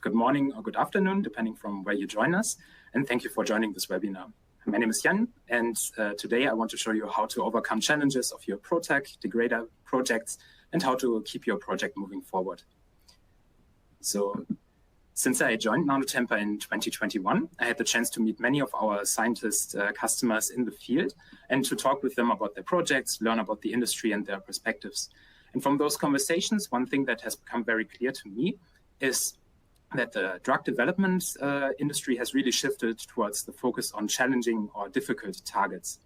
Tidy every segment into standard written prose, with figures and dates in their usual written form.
Good morning or good afternoon, depending from where you join us. And thank you for joining this webinar. My name is Jan, and today I want to show you how to overcome challenges of your PROTAC degrader projects and how to keep your project moving forward. So since I joined Nanotemper in 2021, I had the chance to meet many of our scientist customers in the field and to talk with them about their projects, learn about the industry and their perspectives. And from those conversations, one thing that has become very clear to me is that the drug development industry has really shifted towards the focus on challenging or difficult targets.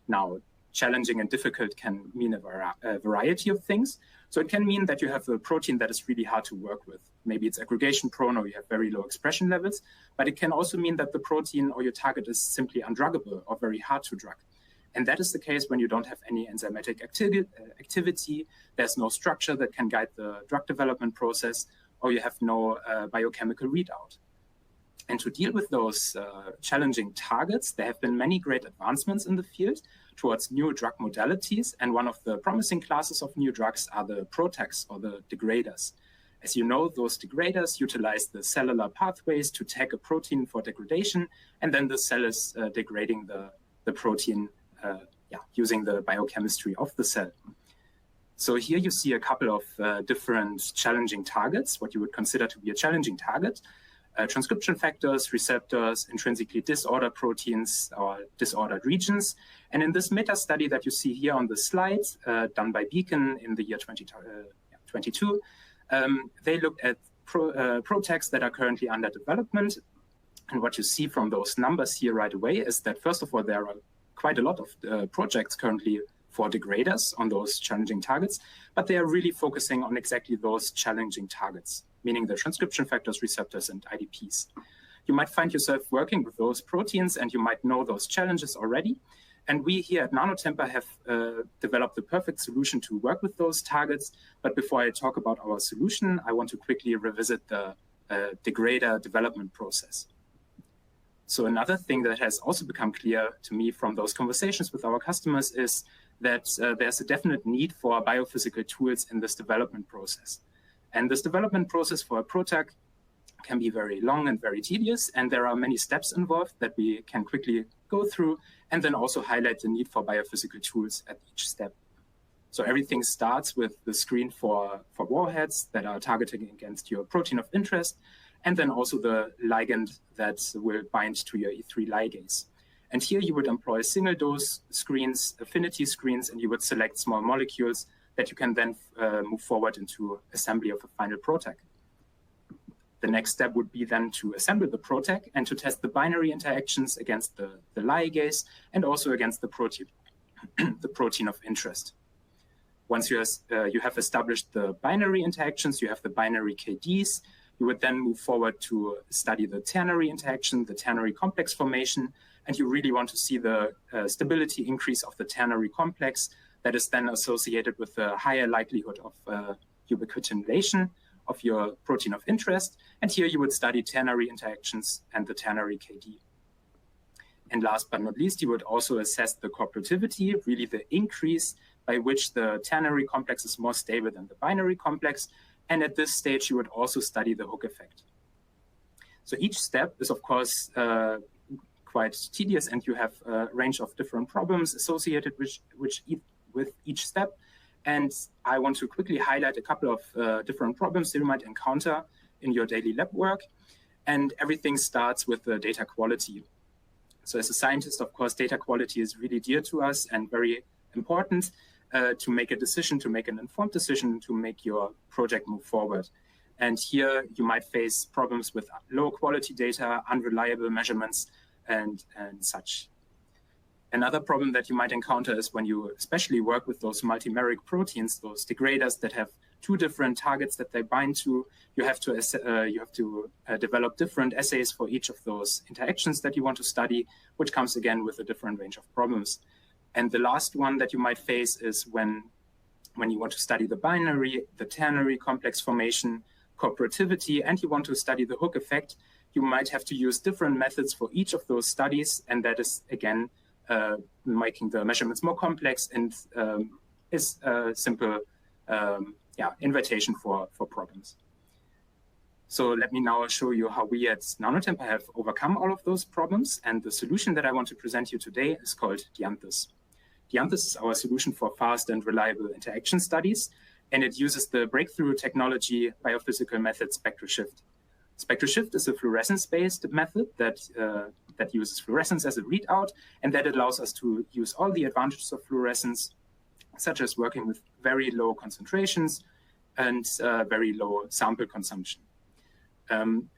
Now, challenging and difficult can mean a variety of things. So it can mean that you have a protein that is really hard to work with. Maybe it's aggregation prone or you have very low expression levels, but it can also mean that the protein or your target is simply undruggable or very hard to drug. And that is the case when you don't have any enzymatic activity, there's no structure that can guide the drug development process, or you have no biochemical readout. And to deal with those challenging targets, there have been many great advancements in the field towards new drug modalities. And one of the promising classes of new drugs are the PROTACs, or the degraders. As you know, those degraders utilize the cellular pathways to tag a protein for degradation, and then the cell is degrading the protein using the biochemistry of the cell. So here you see a couple of different challenging targets, what you would consider to be a challenging target. Transcription factors, receptors, intrinsically disordered proteins or disordered regions. And in this meta-study that you see here on the slide, done by Beacon in the year 2022, they looked at PROTACs that are currently under development. And what you see from those numbers here right away is that, first of all, there are quite a lot of projects currently for degraders on those challenging targets, but they are really focusing on exactly those challenging targets, meaning the transcription factors, receptors, and IDPs. You might find yourself working with those proteins and you might know those challenges already. And we here at Nanotemper have developed the perfect solution to work with those targets. But before I talk about our solution, I want to quickly revisit the degrader development process. So another thing that has also become clear to me from those conversations with our customers is that there's a definite need for biophysical tools in this development process. And this development process for a PROTAC can be very long and very tedious, and there are many steps involved that we can quickly go through, and then also highlight the need for biophysical tools at each step. So everything starts with the screen for warheads that are targeting against your protein of interest, and then also the ligand that will bind to your E3 ligase. And here you would employ single dose screens, affinity screens, and you would select small molecules that you can then move forward into assembly of a final PROTAC. The next step would be then to assemble the PROTAC and to test the binary interactions against the ligase and also against the protein of interest. Once you have established the binary interactions, you have the binary KDs, you would then move forward to study the ternary interaction, the ternary complex formation, and you really want to see the stability increase of the ternary complex that is then associated with a higher likelihood of ubiquitination of your protein of interest. And here you would study ternary interactions and the ternary KD. And last but not least, you would also assess the cooperativity, really the increase by which the ternary complex is more stable than the binary complex. And at this stage, you would also study the hook effect. So each step is, of course, quite tedious, and you have a range of different problems associated with each step. And I want to quickly highlight a couple of different problems that you might encounter in your daily lab work. And everything starts with the data quality. So as a scientist, of course, data quality is really dear to us and very important to make a decision, to make an informed decision, to make your project move forward. And here you might face problems with low quality data, unreliable measurements, and such. Another problem that you might encounter is when you especially work with those multimeric proteins, those degraders that have two different targets that they bind to. You have to develop different assays for each of those interactions that you want to study, which comes again with a different range of problems. And the last one that you might face is when you want to study the binary, the ternary complex formation, cooperativity, and you want to study the hook effect, you might have to use different methods for each of those studies. And that is, again, making the measurements more complex and is a simple invitation for problems. So let me now show you how we at Nanotemper have overcome all of those problems. And the solution that I want to present you today is called Dianthus. Dianthus is our solution for fast and reliable interaction studies, and it uses the breakthrough technology biophysical method Spectral Shift. Spectral Shift is a fluorescence-based method that uses fluorescence as a readout, and that allows us to use all the advantages of fluorescence, such as working with very low concentrations and very low sample consumption.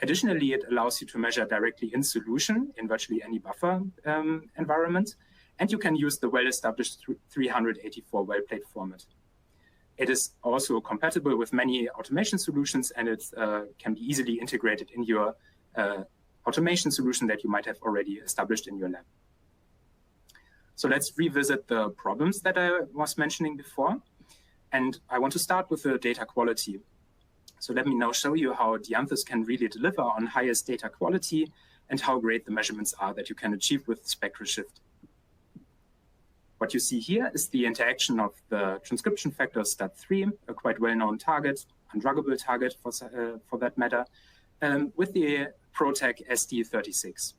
Additionally, it allows you to measure directly in solution in virtually any buffer environment, and you can use the well-established 384 well plate format. It is also compatible with many automation solutions, and it can be easily integrated in your automation solution that you might have already established in your lab. So let's revisit the problems that I was mentioning before. And I want to start with the data quality. So let me now show you how Dianthus can really deliver on highest data quality and how great the measurements are that you can achieve with Spectral Shift. What you see here is the interaction of the transcription factor STAT3, a quite well-known target, undruggable target for that matter, with the PROTAC SD36.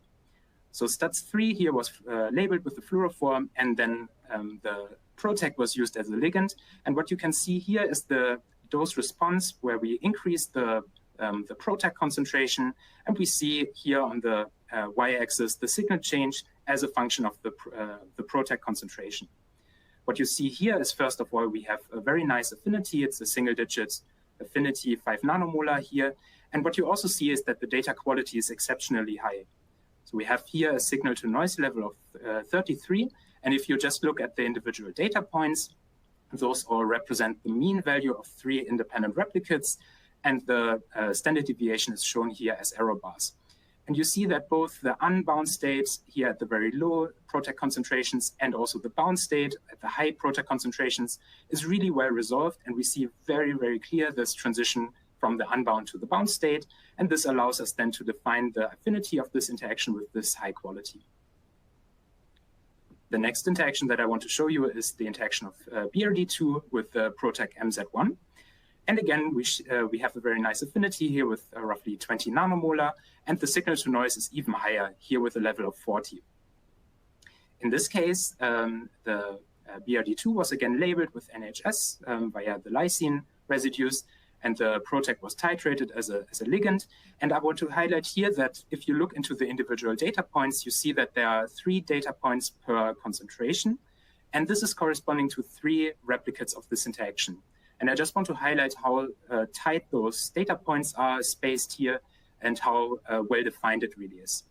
So STAT3 here was labeled with the fluorophore, and then the PROTAC was used as a ligand. And what you can see here is the dose response, where we increase the PROTAC concentration, and we see here on the y-axis the signal change as a function of the PROTAC concentration. What you see here is, first of all, we have a very nice affinity. It's a single-digit affinity, 5 nanomolar here. And what you also see is that the data quality is exceptionally high. So we have here a signal-to-noise level of 33. And if you just look at the individual data points, those all represent the mean value of 3 independent replicates. And the standard deviation is shown here as error bars. And you see that both the unbound state here at the very low PROTAC concentrations and also the bound state at the high PROTAC concentrations is really well resolved. And we see very, very clear this transition from the unbound to the bound state. And this allows us then to define the affinity of this interaction with this high quality. The next interaction that I want to show you is the interaction of BRD2 with the PROTAC MZ1. And again, we have a very nice affinity here with roughly 20 nanomolar, and the signal to noise is even higher here with a level of 40. In this case, the BRD2 was again labeled with NHS via the lysine residues, and the PROTAC was titrated as a ligand. And I want to highlight here that if you look into the individual data points, you see that there are 3 data points per concentration, and this is corresponding to 3 replicates of this interaction. And I just want to highlight how tight those data points are spaced here and how well-defined it really is.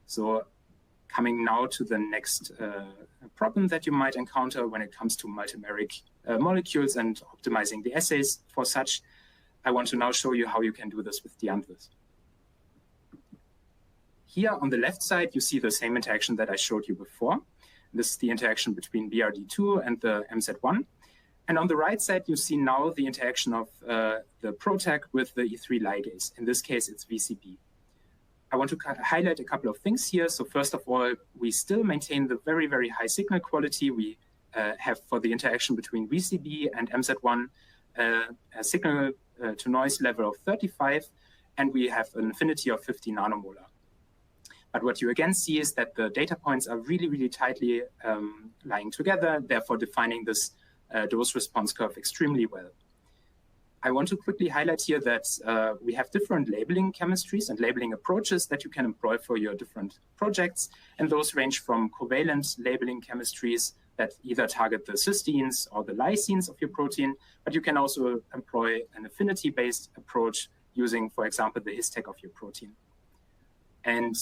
So coming now to the next problem that you might encounter when it comes to multimeric molecules and optimizing the assays for such, I want to now show you how you can do this with Dianthus. Here on the left side, you see the same interaction that I showed you before. This is the interaction between BRD2 and the MZ1. And on the right side, you see now the interaction of the PROTAC with the E3 ligase. In this case, it's VCB. I want to highlight a couple of things here. So first of all, we still maintain the very, very high signal quality we have for the interaction between VCB and MZ1, a signal to noise level of 35, and we have an affinity of 50 nanomolar. But what you again see is that the data points are really, really tightly lying together, therefore defining this dose response curve extremely well. I want to quickly highlight here that we have different labeling chemistries and labeling approaches that you can employ for your different projects. And those range from covalent labeling chemistries that either target the cysteines or the lysines of your protein, but you can also employ an affinity-based approach using, for example, the histec of your protein. And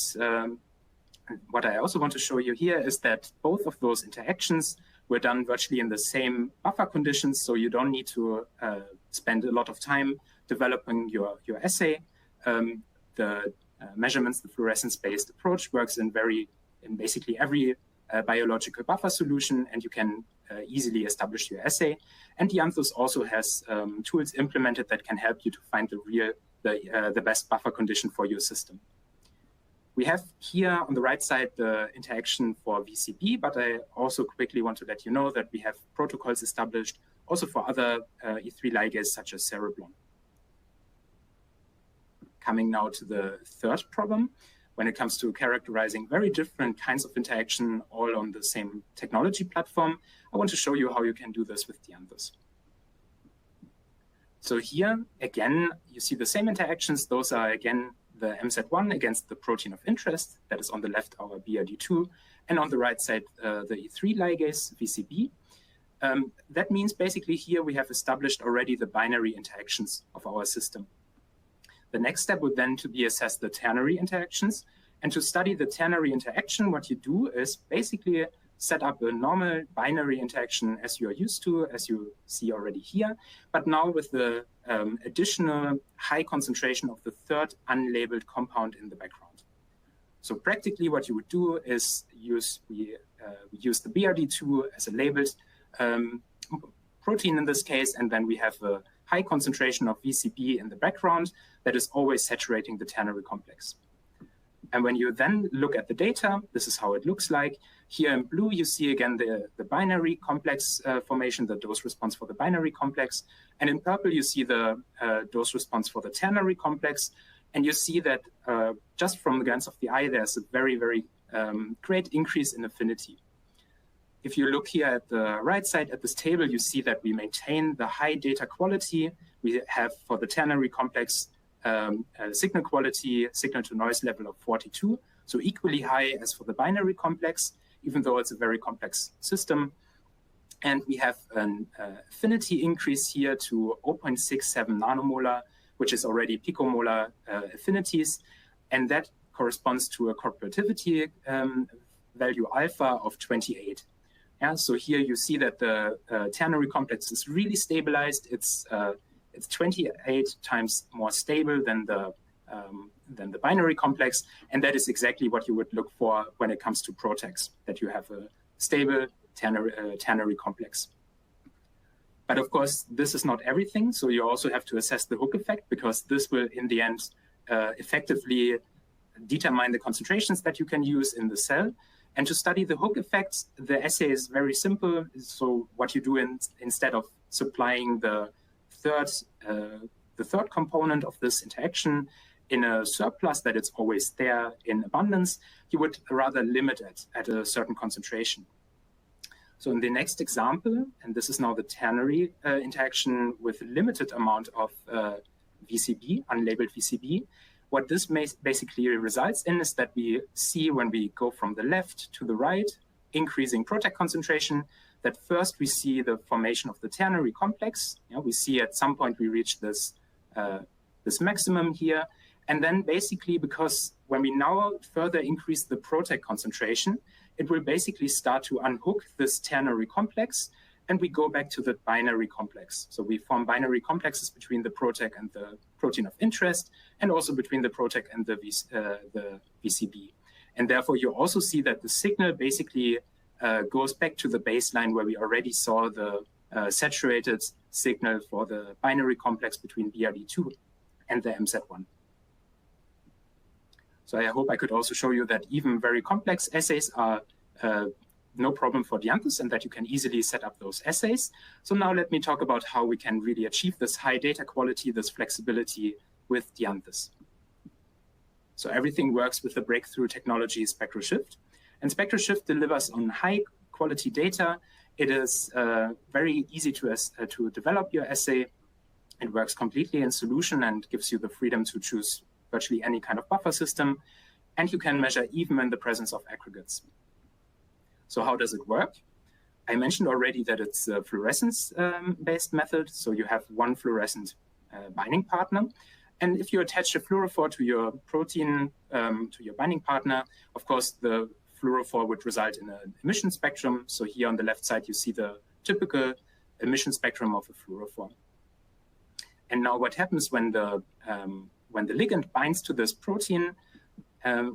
what I also want to show you here is that both of those interactions were done virtually in the same buffer conditions, so you don't need to spend a lot of time developing your assay. The measurements, the fluorescence-based approach works in basically every biological buffer solution, and you can easily establish your assay. And Dianthus also has tools implemented that can help you to find the best buffer condition for your system. We have here on the right side the interaction for VCB, but I also quickly want to let you know that we have protocols established also for other E3 ligases such as cereblon. coming now to the third problem. When it comes to characterizing very different kinds of interaction all on the same technology platform, I want to show you how you can do this with Dianthus. So here, again, you see the same interactions. Those are, again, the MZ1 against the protein of interest. That is on the left, our BRD2, and on the right side, the E3 ligase, VCB. That means basically here we have established already the binary interactions of our system. The next step would then to be assess the ternary interactions. And to study the ternary interaction, what you do is basically set up a normal binary interaction as you are used to, as you see already here, but now with the additional high concentration of the third unlabeled compound in the background. So practically what you would do is we use the BRD2 as a labeled protein in this case, and then we have a high concentration of VCB in the background that is always saturating the ternary complex. And when you then look at the data, this is how it looks like. Here in blue, you see again the binary complex formation, the dose response for the binary complex. And in purple, you see the dose response for the ternary complex. And you see that just from the glance of the eye, there's a very, very great increase in affinity. If you look here at the right side at this table, you see that we maintain the high data quality. We have for the ternary complex signal quality, signal to noise level of 42, so equally high as for the binary complex, even though it's a very complex system. And we have an affinity increase here to 0.67 nanomolar, which is already picomolar affinities, and that corresponds to a corpulativity value alpha of 28. Yeah, so here you see that the ternary complex is really stabilized. It's 28 times more stable than the binary complex, and that is exactly what you would look for when it comes to PROTACs, that you have a stable ternary complex. But of course, this is not everything. So you also have to assess the hook effect, because this will, in the end, effectively determine the concentrations that you can use in the cell. And to study the hook effects, the assay is very simple. So what you do instead of supplying the third component of this interaction in a surplus that it's always there in abundance, you would rather limit it at a certain concentration. So in the next example, and this is now the ternary interaction with a limited amount of VCB, unlabeled VCB, what this basically results in is that we see when we go from the left to the right, increasing PROTAC concentration, that first we see the formation of the ternary complex. You know, we see at some point we reach this, this maximum here. And then basically, because when we now further increase the PROTAC concentration, it will basically start to unhook this ternary complex, and we go back to the binary complex. So we form binary complexes between the PROTAC and the protein of interest, and also between the PROTAC and the VCB. And therefore, you also see that the signal basically goes back to the baseline where we already saw the saturated signal for the binary complex between BRD2 and the MZ1. So I hope I could also show you that even very complex assays are no problem for Dianthus, and that you can easily set up those assays. So now let me talk about how we can really achieve this high data quality, this flexibility with Dianthus. So everything works with the breakthrough technology Spectral Shift. And Spectral Shift delivers on high quality data. It is very easy to develop your assay. It works completely in solution and gives you the freedom to choose virtually any kind of buffer system. And you can measure even in the presence of aggregates. So how does it work? I mentioned already that it's a fluorescence-based method. So you have one fluorescent binding partner. And if you attach a fluorophore to your protein, to your binding partner, of course, the fluorophore would result in an emission spectrum. So here on the left side, you see the typical emission spectrum of a fluorophore. And now what happens when the ligand binds to this protein,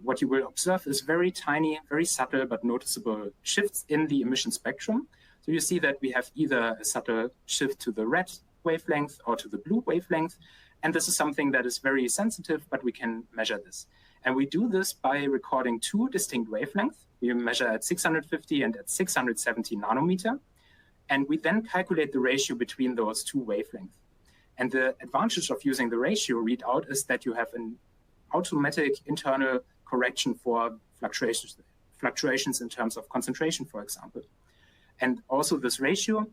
what you will observe is very tiny, very subtle, but noticeable shifts in the emission spectrum. So you see that we have either a subtle shift to the red wavelength or to the blue wavelength. And this is something that is very sensitive, but we can measure this. And we do this by recording two distinct wavelengths. We measure at 650 and at 670 nanometer. And we then calculate the ratio between those two wavelengths. And the advantage of using the ratio readout is that you have an automatic internal correction for fluctuations in terms of concentration, for example. And also this ratio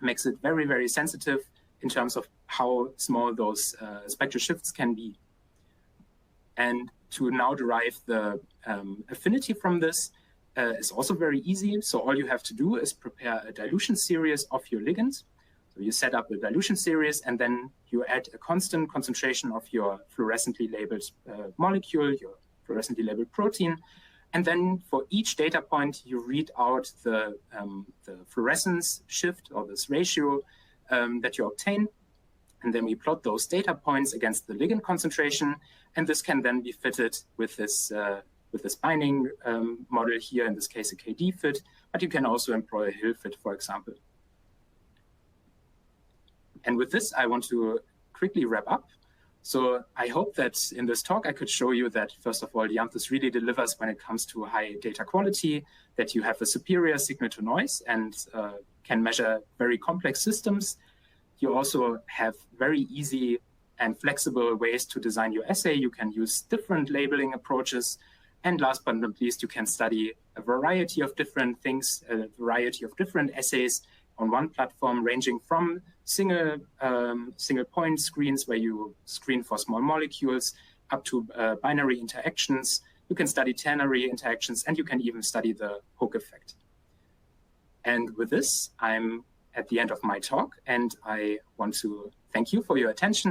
makes it very, very sensitive in terms of how small those spectral shifts can be. And to now derive the affinity from this is also very easy. So all you have to do is prepare a dilution series of your ligands. So you set up a dilution series, and then you add a constant concentration of your fluorescently labeled molecule, your fluorescently labeled protein. And then for each data point, you read out the fluorescence shift, or this ratio that you obtain. And then we plot those data points against the ligand concentration. And this can then be fitted with this binding model here, in this case a KD fit, but you can also employ a Hill fit, for example. And with this, I want to quickly wrap up. So I hope that in this talk, I could show you that, first of all, Dianthus really delivers when it comes to high data quality, that you have a superior signal to noise and can measure very complex systems. You also have very easy and flexible ways to design your assay. You can use different labeling approaches. And last but not least, you can study a variety of different things, a variety of different assays on one platform, ranging from single point screens where you screen for small molecules up to binary interactions. You can study ternary interactions, and you can even study the hook effect. And with this, I'm at the end of my talk, and I want to thank you for your attention.